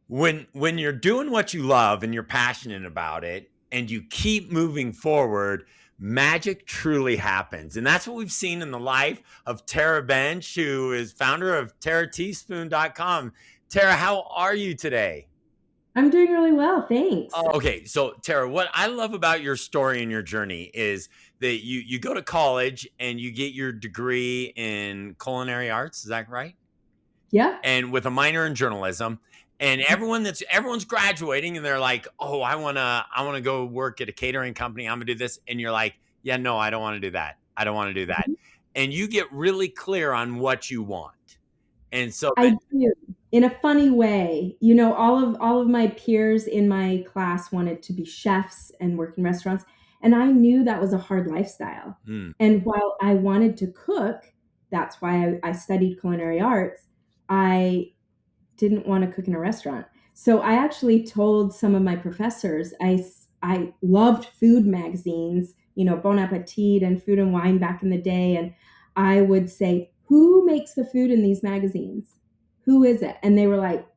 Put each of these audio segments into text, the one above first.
when you're doing what you love and you're passionate about it and you keep moving forward, magic truly happens. And that's what we've seen in the life of Tara Bench, who is founder of TaraTeaspoon.com. Tara, how are you today? I'm doing really well, thanks. Okay, so Tara, what I love about your story and your journey is that you go to college and you get your degree in culinary arts. Is that right? Yeah. And with a minor in journalism. And everyone's graduating and they're like, "Oh, I wanna go work at a catering company. I'm gonna do this." And you're like, "Yeah, no, I don't want to do that. I don't want to do that." Mhm. And you get really clear on what you want. And so I do, in a funny way. All of my peers in my class wanted to be chefs and work in restaurants, and I knew that was a hard lifestyle. mm, And while I wanted to cook, that's why I studied culinary arts, I didn't want to cook in a restaurant. So I actually told some of my professors I loved food magazines, Bon Appetit and Food and Wine back in the day. And I would say, who makes the food in these magazines? Who is it? And they were like,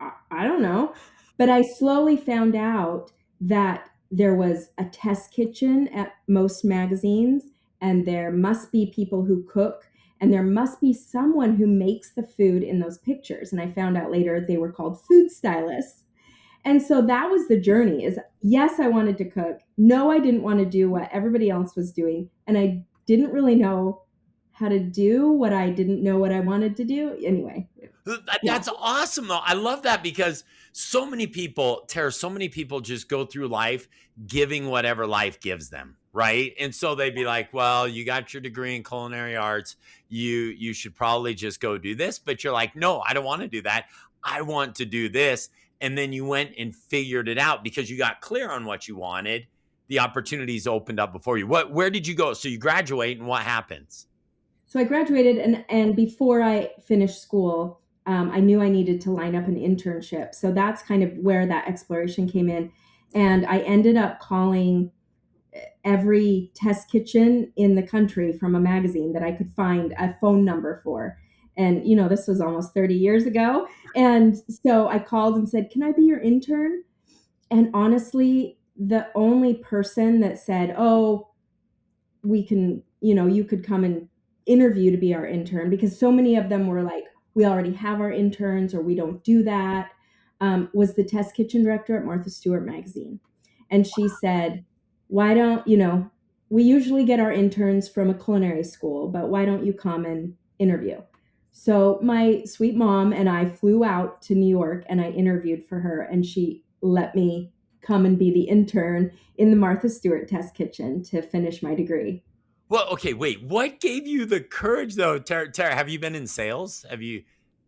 I don't know. But I slowly found out that there was a test kitchen at most magazines, and there must be people who cook, and there must be someone who makes the food in those pictures. And I found out later they were called food stylists. And so that was the journey is yes, I wanted to cook. No, I didn't want to do what everybody else was doing. And I didn't really know how to do what I didn't know what I wanted to do. Anyway, yeah. that's awesome though. I love that because so many people, Tara, so many people just go through life giving whatever life gives them, right? And so they'd be like, "Well, you got your degree in culinary arts. You should probably just go do this." But you're like, "No, I don't want to do that. I want to do this." And then you went and figured it out because you got clear on what you wanted. The opportunities opened up before you. Where did you go? So you graduate and what happens? So I graduated, and before I finished school, I knew I needed to line up an internship. So that's kind of where that exploration came in. And I ended up calling every test kitchen in the country from a magazine that I could find a phone number for. And, this was almost 30 years ago. And so I called and said, "Can I be your intern?" And honestly, the only person that said, "Oh, we can, you could come and interview to be our intern," because so many of them were like, "We already have our interns," or "We don't do that," was the test kitchen director at Martha Stewart magazine. And she said, "Why don't, we usually get our interns from a culinary school, but why don't you come and interview?" So my sweet mom and I flew out to New York and I interviewed for her, and she let me come and be the intern in the Martha Stewart test kitchen to finish my degree. Well, okay, wait. What gave you the courage, though, Tara? Have you been in sales? Have you?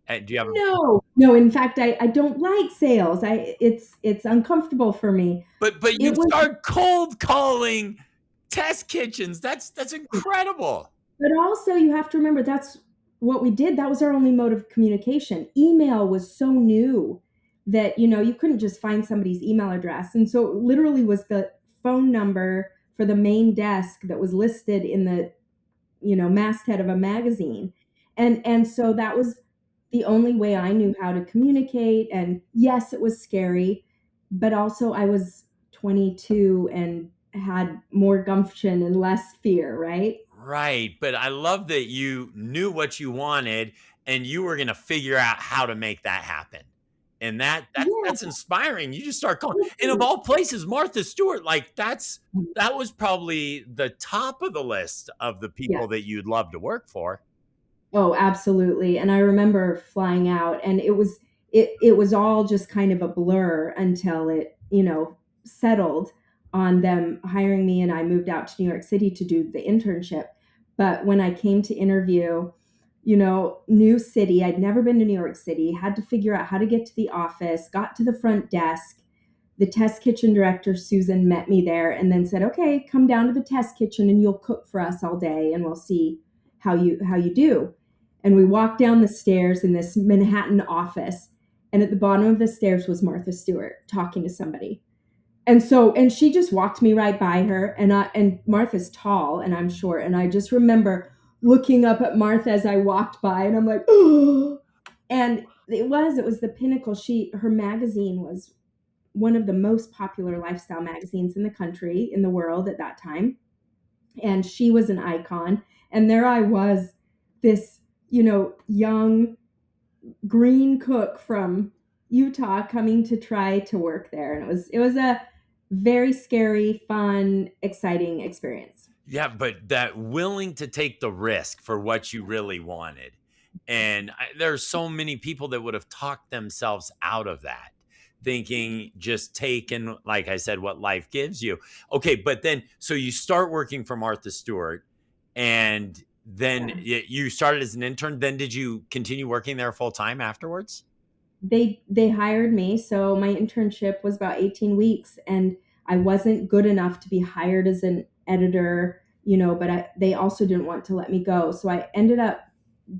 Do you have? No, no. In fact, I don't like sales. It's uncomfortable for me. But you It was, start cold calling test kitchens. That's incredible. but also you have to remember that's what we did. That was our only mode of communication. Email was so new that you couldn't just find somebody's email address, and so it literally was the phone number for the main desk that was listed in the masthead of a magazine. And so that was the only way I knew how to communicate. And yes, it was scary, but also I was 22 and had more gumption and less fear, right? Right. But I love that you knew what you wanted and you were going to figure out how to make that happen. And that's Yeah. inspiring. You just start calling. And of all places, Martha Stewart, like that was probably the top of the list of the Yeah. people that you'd love to work for. Oh, absolutely. And I remember flying out, and it was all just kind of a blur until it, settled on them hiring me, and I moved out to New York City to do the internship. But when I came to interview, new city, I'd never been to New York City, had to figure out how to get to the office, got to the front desk. The test kitchen director, Susan, met me there and then said, "Okay, come down to the test kitchen and you'll cook for us all day and we'll see how you do." And we walked down the stairs in this Manhattan office, and at the bottom of the stairs was Martha Stewart talking to somebody. And she just walked me right by her, and Martha's tall and I'm short, and I just remember looking up at Martha as I walked by, and I'm like, "Oh." And it was the pinnacle. Her magazine was one of the most popular lifestyle magazines in the country, in the world at that time. And she was an icon. And there I was, this, young green cook from Utah coming to try to work there. And it was a very scary, fun, exciting experience. Yeah, but that willing to take the risk for what you really wanted. And there's so many people that would have talked themselves out of that, thinking just taking, like I said, what life gives you. Okay, but then, so you start working for Martha Stewart, and then Yeah. you started as an intern. Then did you continue working there full time afterwards? They hired me, so my internship was about 18 weeks, and I wasn't good enough to be hired as an editor, but they also didn't want to let me go. So I ended up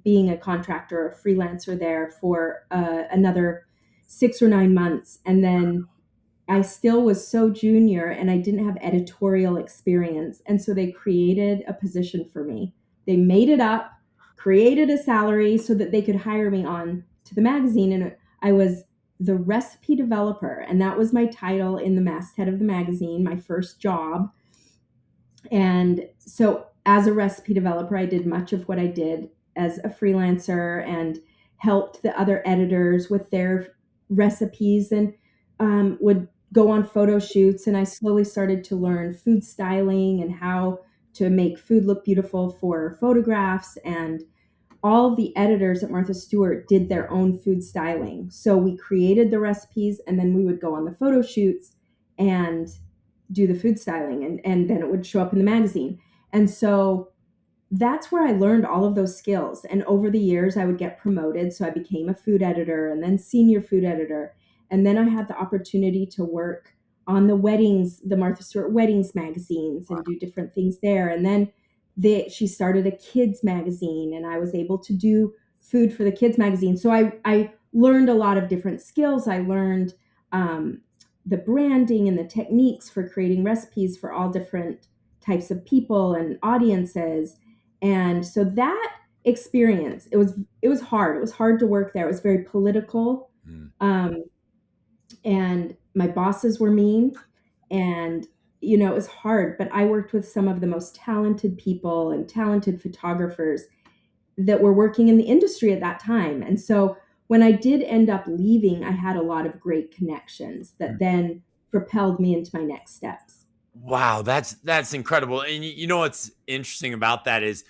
being a contractor, a freelancer there for another 6 or 9 months. And then I still was so junior and I didn't have editorial experience. And so they created a position for me. They made it up, created a salary so that they could hire me on to the magazine. And I was the recipe developer. And that was my title in the masthead of the magazine, my first job. And so, as a recipe developer, I did much of what I did as a freelancer and helped the other editors with their recipes, and would go on photo shoots. And I slowly started to learn food styling and how to make food look beautiful for photographs. And all of the editors at Martha Stewart did their own food styling. So we created the recipes and then we would go on the photo shoots and do the food styling, and then it would show up in the magazine. And so that's where I learned all of those skills. And over the years, I would get promoted. So I became a food editor and then senior food editor. And then I had the opportunity to work on the weddings, the Martha Stewart weddings magazines, and do different things there. And then she started a kids magazine, and I was able to do food for the kids magazine. So I learned a lot of different skills. I learned the branding and the techniques for creating recipes for all different types of people and audiences. And so that experience, it was hard. It was hard to work there. It was very political. Mm. And my bosses were mean, and it was hard, but I worked with some of the most talented people and talented photographers that were working in the industry at that time. And so when I did end up leaving, I had a lot of great connections that then propelled me into my next steps. Wow, that's incredible. And you know what's interesting about that is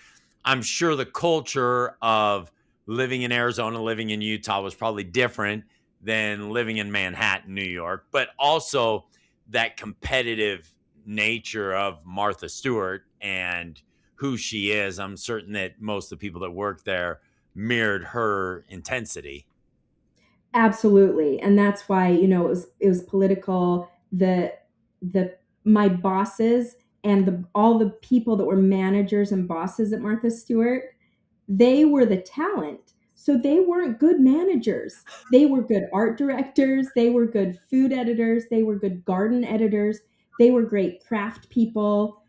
I'm sure the culture of living in Arizona, living in Utah was probably different than living in Manhattan, New York, but also that competitive nature of Martha Stewart and who she is. I'm certain that most of the people that work there mirrored her intensity. Absolutely. And that's why, it was political. The my bosses and all the people that were managers and bosses at Martha Stewart, they were the talent. So they weren't good managers. They were good art directors, they were good food editors, they were good garden editors, they were great craft people.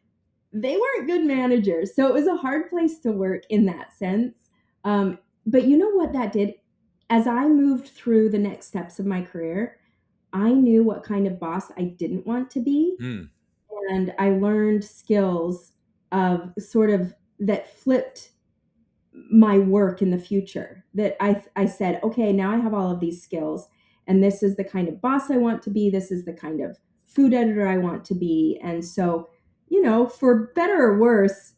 They weren't good managers. So it was a hard place to work in that sense. But you know what that did? As I moved through the next steps of my career, I knew what kind of boss I didn't want to be. Hmm. And I learned skills of sort of that flipped my work in the future. That I said, okay, now I have all of these skills, and this is the kind of boss I want to be. This is the kind of food editor I want to be. And so, for better or worse,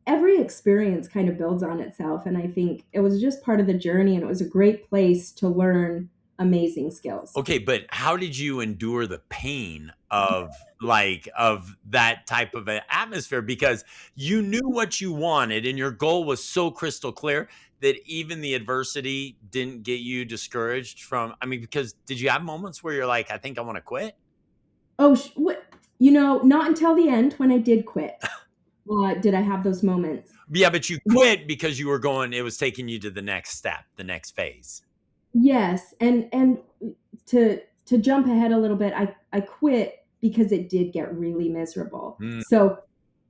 every experience kind of builds on itself. And I think it was just part of the journey, and it was a great place to learn amazing skills. Okay, but how did you endure the pain of that type of an atmosphere? Because you knew what you wanted and your goal was so crystal clear that even the adversity didn't get you discouraged from, I mean, because did you have moments where you're like, I think I want to quit? Oh, not until the end when I did quit, did I have those moments. Yeah, but you quit because you were going, it was taking you to the next step, the next phase. Yes, and to jump ahead a little bit, I quit because it did get really miserable. Mm. So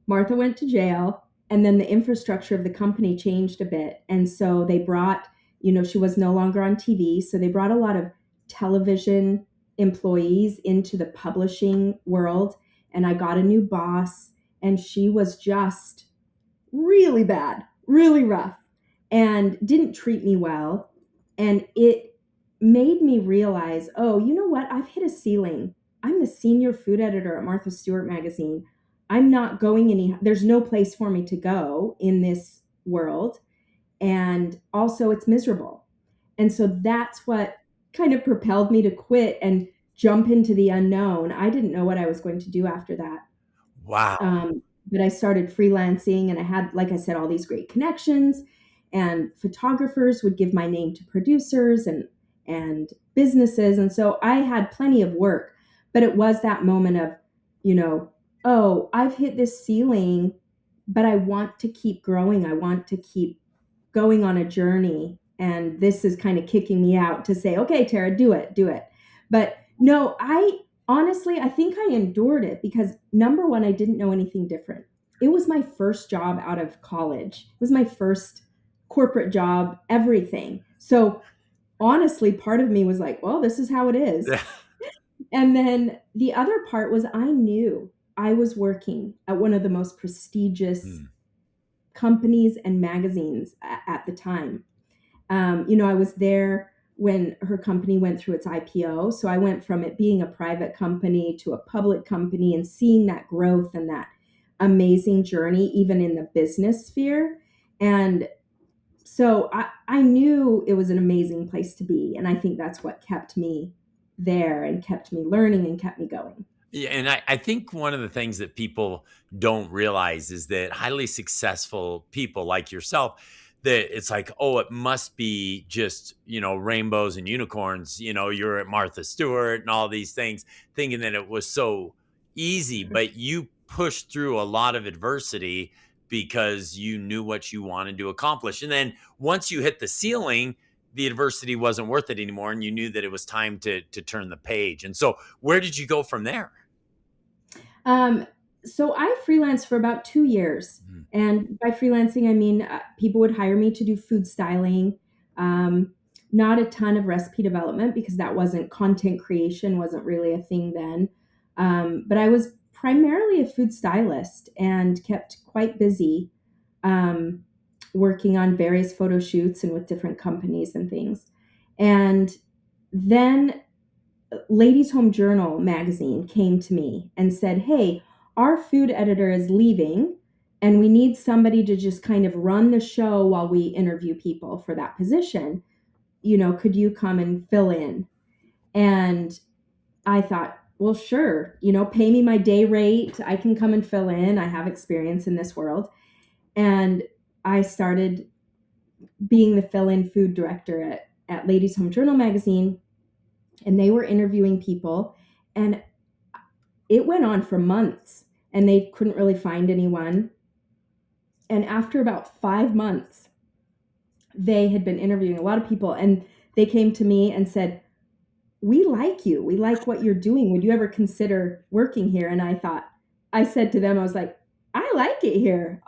Martha went to jail, and then the infrastructure of the company changed a bit, and so they brought She was no longer on TV. So they brought a lot of television employees into the publishing world. And I got a new boss, and she was just really bad, really rough, and didn't treat me well. And it made me realize, oh, you know what? I've hit a ceiling. I'm the senior food editor at Martha Stewart magazine. I'm not going there's no place for me to go in this world. And also, it's miserable. And so that's what kind of propelled me to quit and jump into the unknown. I didn't know what I was going to do after that. Wow. But I started freelancing, and I had, like I said, all these great connections, and photographers would give my name to producers and businesses. And so I had plenty of work, but it was that moment of, oh, I've hit this ceiling, but I want to keep growing. I want to keep going on a journey. And this is kind of kicking me out to say, okay, Tara, do it, do it. But no, honestly, I think I endured it because, number one, I didn't know anything different. It was my first job out of college. It was my first corporate job, everything. So honestly, part of me was like, well, this is how it is. And then the other part was, I knew I was working at one of the most prestigious companies and magazines at the time. I was there when her company went through its IPO. So I went from it being a private company to a public company, and seeing that growth and that amazing journey, even in the business sphere. And so I knew it was an amazing place to be. And I think that's what kept me there and kept me learning and kept me going. Yeah, and I think one of the things that people don't realize is that highly successful people like yourself, that it's like, oh, it must be just, rainbows and unicorns. You're at Martha Stewart and all these things, thinking that it was so easy, but you pushed through a lot of adversity because you knew what you wanted to accomplish. And then once you hit the ceiling, the adversity wasn't worth it anymore, and you knew that it was time to turn the page. And so where did you go from there? Um, so I freelanced for about 2 years. Mhm. And by freelancing, I mean, people would hire me to do food styling, um, not a ton of recipe development because that wasn't content creation, wasn't really a thing then. But I was primarily a food stylist and kept quite busy, um, working on various photo shoots and with different companies and things. And then Ladies Home Journal magazine came to me and said, hey, our food editor is leaving, and we need somebody to just kind of run the show while we interview people for that position. Could you come and fill in? And I thought, well, sure, pay me my day rate. I can come and fill in. I have experience in this world. And I started being the fill in food director at Ladies Home Journal magazine, and they were interviewing people, and it went on for months, and they couldn't really find anyone. And after about 5 months, they had been interviewing a lot of people, and they came to me and said, we like you. We like what you're doing. Would you ever consider working here? And I said to them, I was like, I like it here.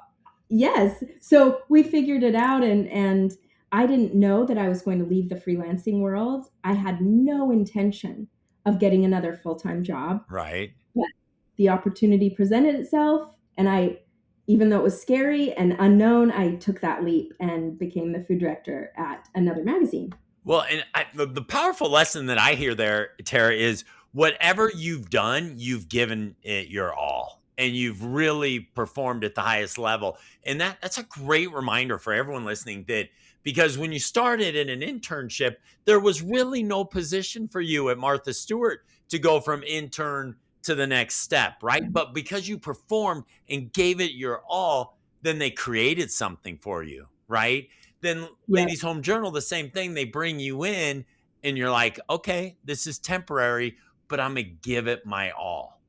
Yes. So we figured it out, and I didn't know that I was going to leave the freelancing world. I had no intention of getting another full-time job. Right. But the opportunity presented itself, and even though it was scary and unknown, I took that leap and became the food director at another magazine. Well, and the powerful lesson that I hear there, Tara, is whatever you've done, you've given it your all, and you've really performed at the highest level. And that's a great reminder for everyone listening, that because when you started in an internship, there was really no position for you at Martha Stewart to go from intern to the next step, right? But because you performed and gave it your all, then they created something for you, right? Then Yeah. Ladies Home Journal, the same thing. They bring you in and you're like, okay, this is temporary, but I'm gonna give it my all.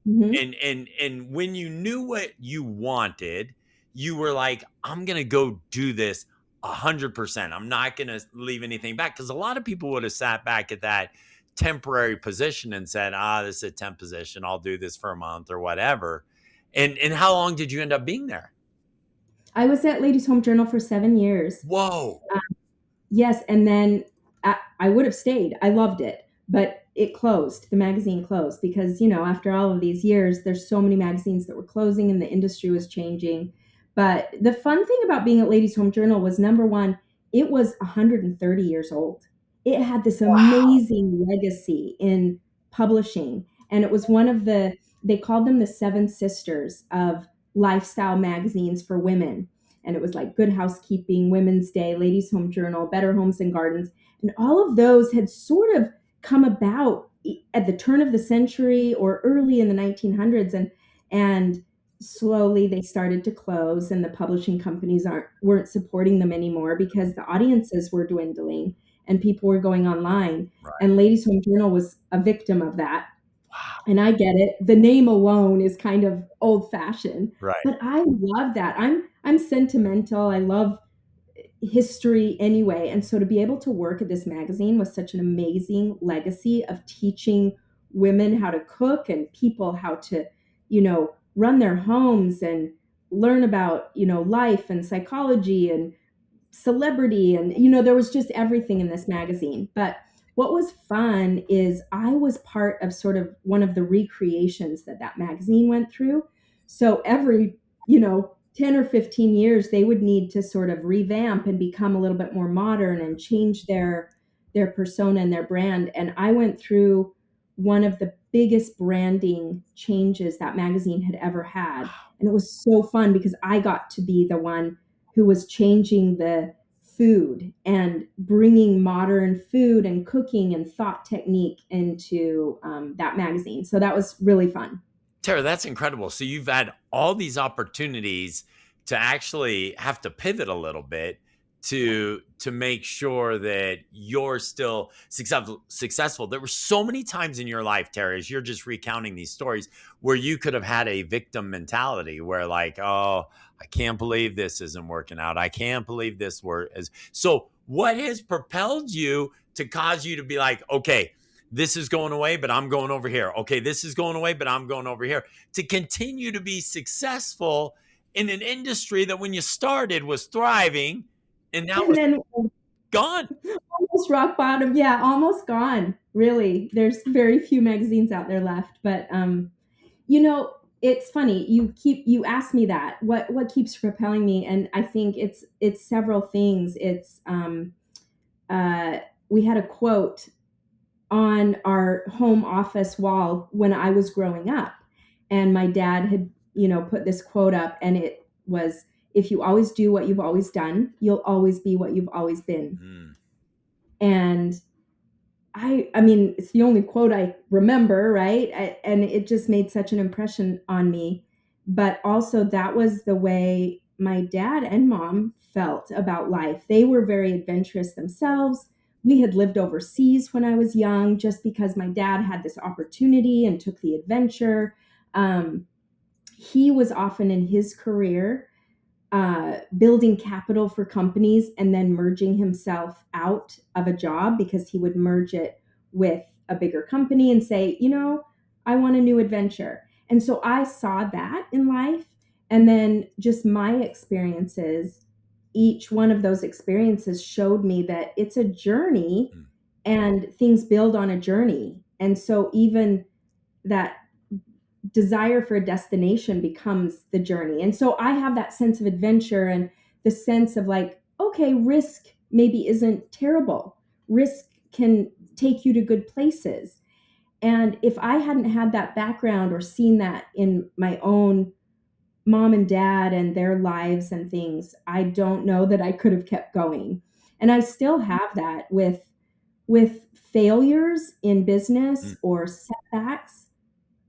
Mm-hmm. And when you knew what you wanted, you were like, I'm gonna go do this 100%. I'm not gonna leave anything back. Because a lot of people would have sat back at that temporary position and said, this is a temp position. I'll do this for a month or whatever. And how long did you end up being there? I was at Ladies Home Journal for 7 years. Whoa. Yes, and then I would have stayed. I loved it, but it closed. The magazine closed because, after all of these years, there's so many magazines that were closing and the industry was changing. But the fun thing about being at Ladies Home Journal was, number one, it was 130 years old. It had this amazing legacy in publishing, and it was one of they called them the seven sisters of lifestyle magazines for women, and it was like Good Housekeeping, Women's Day, Ladies Home Journal, Better Homes and Gardens. And all of those had sort of come about at the turn of the century or early in the 1900s. And slowly they started to close, and the publishing companies weren't supporting them anymore because the audiences were dwindling and people were going online. Right. And Ladies Home Journal was a victim of that. Wow. And I get it. The name alone is kind of old fashioned, Right. but I love that. I'm sentimental. I love history anyway. And so to be able to work at this magazine was such an amazing legacy of teaching women how to cook and people how to, run their homes and learn about, life and psychology and celebrity. And there was just everything in this magazine. But what was fun is I was part of sort of one of the recreations that magazine went through. So every 10 or 15 years they would need to sort of revamp and become a little bit more modern and change their persona and their brand. And I went through one of the biggest branding changes that magazine had ever had. And it was so fun because I got to be the one who was changing the food and bringing modern food and cooking and thought technique into that magazine. So that was really fun. Tara, that's incredible. So you've had all these opportunities to actually have to pivot a little bit to make sure that you're still successful. There were so many times in your life, Tara, as you're just recounting these stories, where you could have had a victim mentality where like, oh, I can't believe this isn't working out. I can't believe this work is. So what has propelled you to cause you to be like, okay, this is going away, but I'm going over here. Okay, this is going away, but I'm going over here. To continue to be successful in an industry that when you started was thriving and now And is then gone. almost rock bottom. Yeah, almost gone. Really. There's very few magazines out there left. But it's funny. You asked me that. What keeps propelling me? And I think it's several things. It's uh we had a quote on our home office wall when I was growing up. And my dad had, put this quote up, and it was, if you always do what you've always done, you'll always be what you've always been. Mm. And I mean, it's the only quote I remember, right? And it just made such an impression on me. But also, that was the way my dad and mom felt about life. They were very adventurous themselves. We had lived overseas when I was young just because my dad had this opportunity and took the adventure. He was often in his career building capital for companies and then merging himself out of a job because he would merge it with a bigger company and say, I want a new adventure. And so I saw that in life. And then just my experiences, each one of those experiences showed me that it's a journey Mm. and things build on a journey. And so even that desire for a destination becomes the journey. And so I have that sense of adventure and the sense of like, okay, risk maybe isn't terrible. Risk can take you to good places. And if I hadn't had that background or seen that in my own mom and dad and their lives and things, I don't know that I could have kept going. And I still have that with failures in business Mm. or setbacks.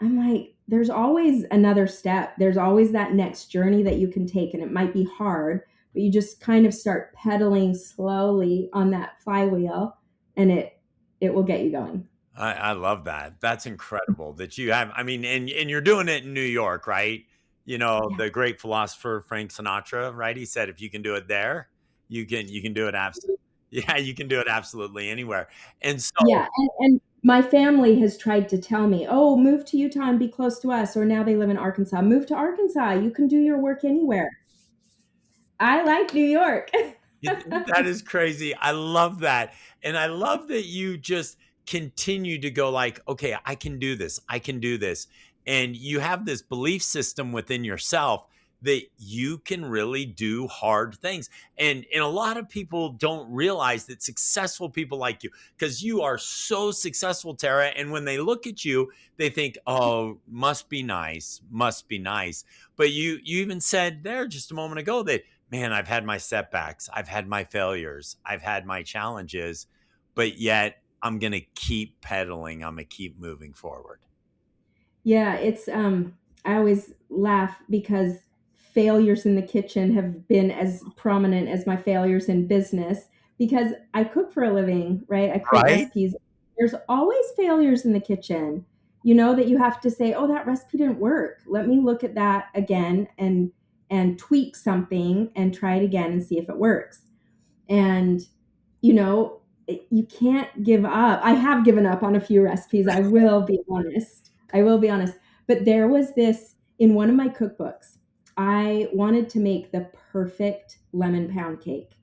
I'm like, there's always another step. There's always that next journey that you can take. And it might be hard, but you just kind of start pedaling slowly on that flywheel and it will get you going. I love that. That's incredible that you have. I mean, and you're doing it in New York, right? You know, Yeah. the great philosopher Frank Sinatra, right? He said, if you can do it there, you can do it yeah, you can do it absolutely anywhere. And so Yeah. And my family has tried to tell me, oh, move to Utah and be close to us. Or now they live in Arkansas. Move to Arkansas. You can do your work anywhere. I like New York. That is crazy. I love that. And I love that you just continue to go like, okay, I can do this. I can do this. And you have this belief system within yourself that you can really do hard things. And a lot of people don't realize that successful people like you, because you are so successful, Tara. And when they look at you, they think, oh, must be nice, must be nice. But you even said there just a moment ago that, man, I've had my setbacks, I've had my failures, I've had my challenges, but yet I'm going to keep pedaling. I'm going to keep moving forward. Yeah, it's I always laugh because failures in the kitchen have been as prominent as my failures in business because I cook for a living, right? I create Right? recipes. There's always failures in the kitchen. That you have to say, "Oh, that recipe didn't work. Let me look at that again and tweak something and try it again and see if it works." And you know, you can't give up. I have given up on a few recipes. I will be honest. I will be honest. But there was this in one of my cookbooks. I wanted to make the perfect lemon pound cake.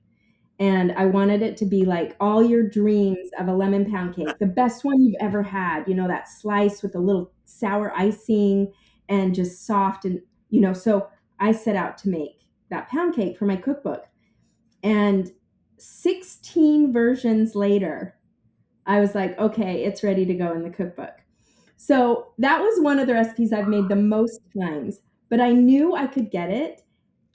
And I wanted it to be like all your dreams of a lemon pound cake, the best one you've ever had, that slice with a little sour icing and just soft. So I set out to make that pound cake for my cookbook. And 16 versions later, I was like, okay, it's ready to go in the cookbook. So that was one of the recipes I've made the most times, but I knew I could get it.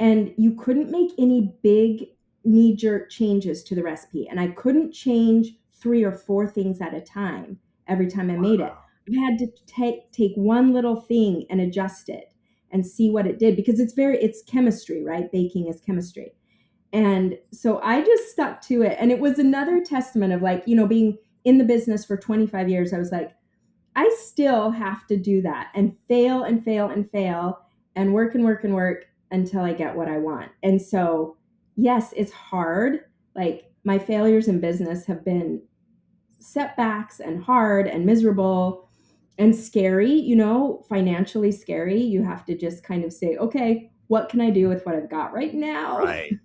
And you couldn't make any big knee jerk changes to the recipe. And I couldn't change 3 or 4 things at a time every time I made it. I had to take one little thing and adjust it and see what it did because it's chemistry, right? Baking is chemistry. And so I just stuck to it. And it was another testament of like, being in the business for 25 years, I was like, I still have to do that and fail and fail and fail and work and work and work until I get what I want. And so, yes, it's hard. Like my failures in business have been setbacks and hard and miserable and scary, financially scary. You have to just kind of say, okay, what can I do with what I've got right now? Right.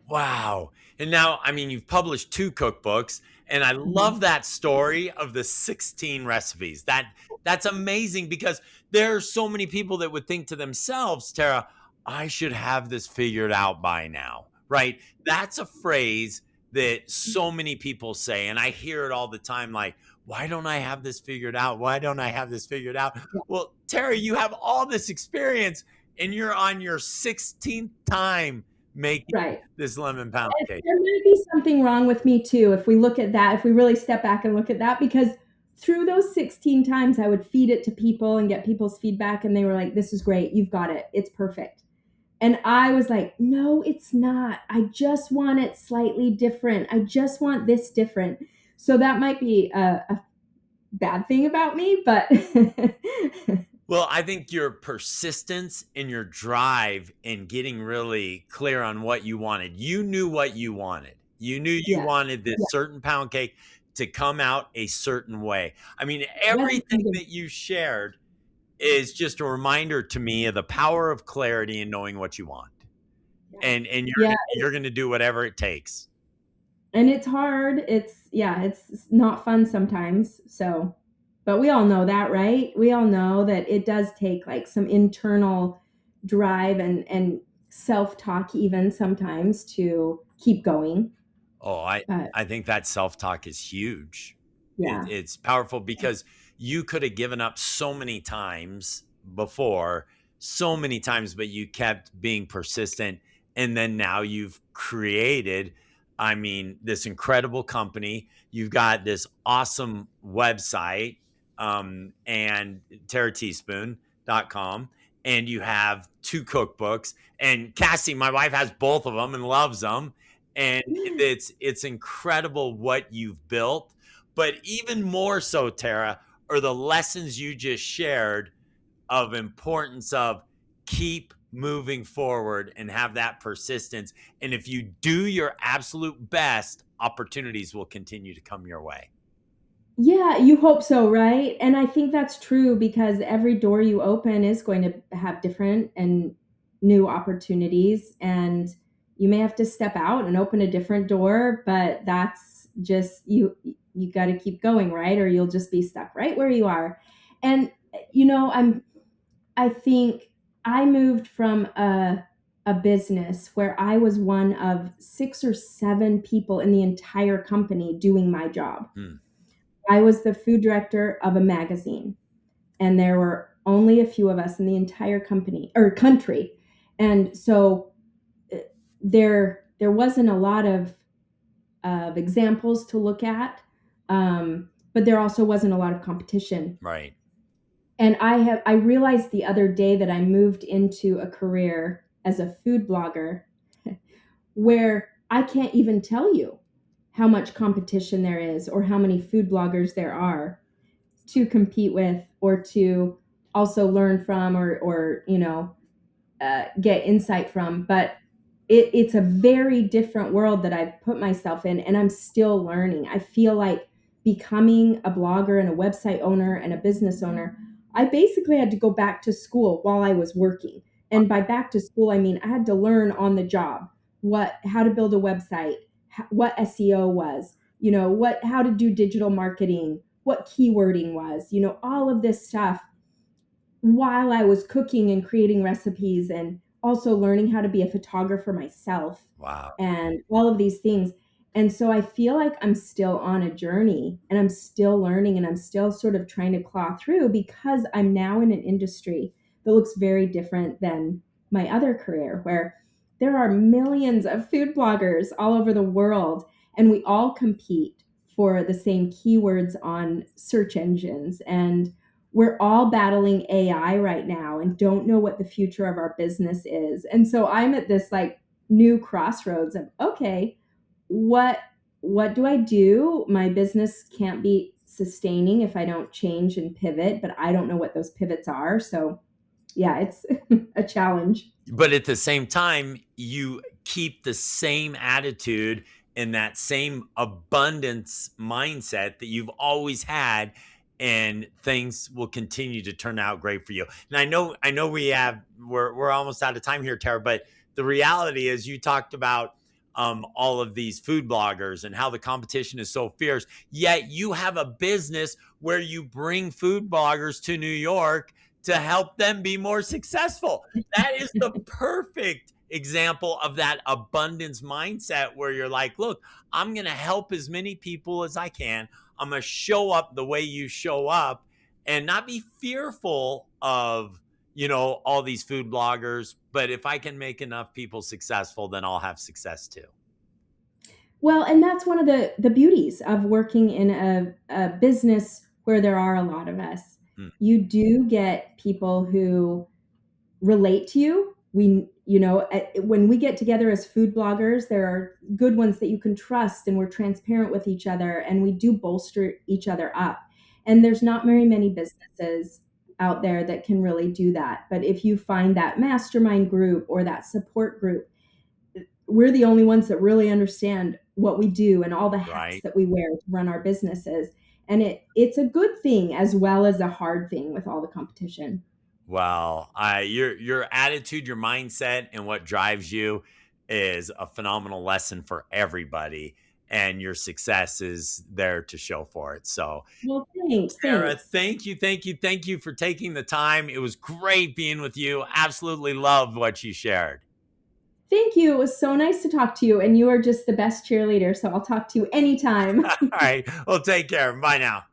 Wow. And now, I mean, you've published 2 cookbooks, and I love that story of the 16 recipes. That's amazing because there are so many people that would think to themselves, Tara, I should have this figured out by now, right? That's a phrase that so many people say, and I hear it all the time like, why don't I have this figured out? Why don't I have this figured out? Well, Tara, you have all this experience and you're on your 16th time making Right. this lemon pound cake. There might be something wrong with me too if we look at that, if we really step back and look at that, because through those 16 times I would feed it to people and get people's feedback and they were like, this is great, you've got it, it's perfect. And I was like, no, it's not. I just want it slightly different. I just want this different. So that might be a bad thing about me, but Well, I think your persistence and your drive in getting really clear on what you wanted. You knew what you wanted. You knew you yeah, wanted this certain pound cake to come out a certain way. I mean, that's everything that you shared is just a reminder to me of the power of clarity and knowing what you want. And yeah. you're going to do whatever it takes. And it's hard. It's not fun sometimes. So, but we all know that, right? We all know that it does take like some internal drive and self-talk even sometimes to keep going. Oh, But I think that self-talk is huge. yeah. It's powerful because you could have given up so many times before, so many times, but you kept being persistent. And then now you've created, I mean, this incredible company. You've got this awesome website, and terrateaspoon.com. And you have 2 cookbooks. And Cassie, my wife, has both of them and loves them. And it's incredible what you've built. But even more so, Tara, are the lessons you just shared of importance of keep moving forward and have that persistence. And if you do your absolute best, opportunities will continue to come your way. Yeah, you hope so, right? And I think that's true because every door you open is going to have different and new opportunities. And, you may have to step out and open a different door, but that's just you got to keep going, right? Or you'll just be stuck right where you are. And I think I moved from a business where I was one of 6 or 7 people in the entire company doing my job. Hmm. I was the food director of a magazine, and there were only a few of us in the entire company or country. And so there wasn't a lot of examples to look at, but there also wasn't a lot of competition. Right. And I realized the other day that I moved into a career as a food blogger where I can't even tell you how much competition there is or how many food bloggers there are to compete with or to also learn from or get insight from. But it's a very different world that I've put myself in, and I'm still learning. I feel like becoming a blogger and a website owner and a business owner, I basically had to go back to school while I was working. And by back to school, I mean I had to learn on the job how to build a website, what SEO was, how to do digital marketing, what keywording was, all of this stuff while I was cooking and creating recipes and also learning how to be a photographer myself Wow. and all of these things. And so I feel like I'm still on a journey and I'm still learning and I'm still sort of trying to claw through because I'm now in an industry that looks very different than my other career, where there are millions of food bloggers all over the world and we all compete for the same keywords on search engines, and we're all battling AI right now and don't know what the future of our business is. And so I'm at this like new crossroads of, okay, what do I do? My business can't be sustaining if I don't change and pivot, but I don't know what those pivots are. So yeah, it's a challenge. But at the same time, you keep the same attitude and that same abundance mindset that you've always had, and things will continue to turn out great for you. And I know we're almost out of time here, Tara, but the reality is you talked about all of these food bloggers and how the competition is so fierce, yet you have a business where you bring food bloggers to New York to help them be more successful. That is the perfect example of that abundance mindset where you're like, look, I'm going to help as many people as I can. I'm going to show up the way you show up and not be fearful of, all these food bloggers. But if I can make enough people successful, then I'll have success too. Well, and that's one of the beauties of working in a business where there are a lot of us. Hmm. You do get people who relate to you. When we get together as food bloggers, there are good ones that you can trust, and we're transparent with each other, and we do bolster each other up. And there's not very many businesses out there that can really do that. But if you find that mastermind group or that support group, we're the only ones that really understand what we do and all the hats Right. that we wear to run our businesses. And it's a good thing as well as a hard thing with all the competition. Well, your attitude, your mindset, and what drives you is a phenomenal lesson for everybody, and your success is there to show for it. So, Well, thanks. Tara, Thanks. thank you for taking the time. It was great being with you. Absolutely loved what you shared. Thank you. It was so nice to talk to you. And you are just the best cheerleader. So I'll talk to you anytime. All right, well, take care. Bye now.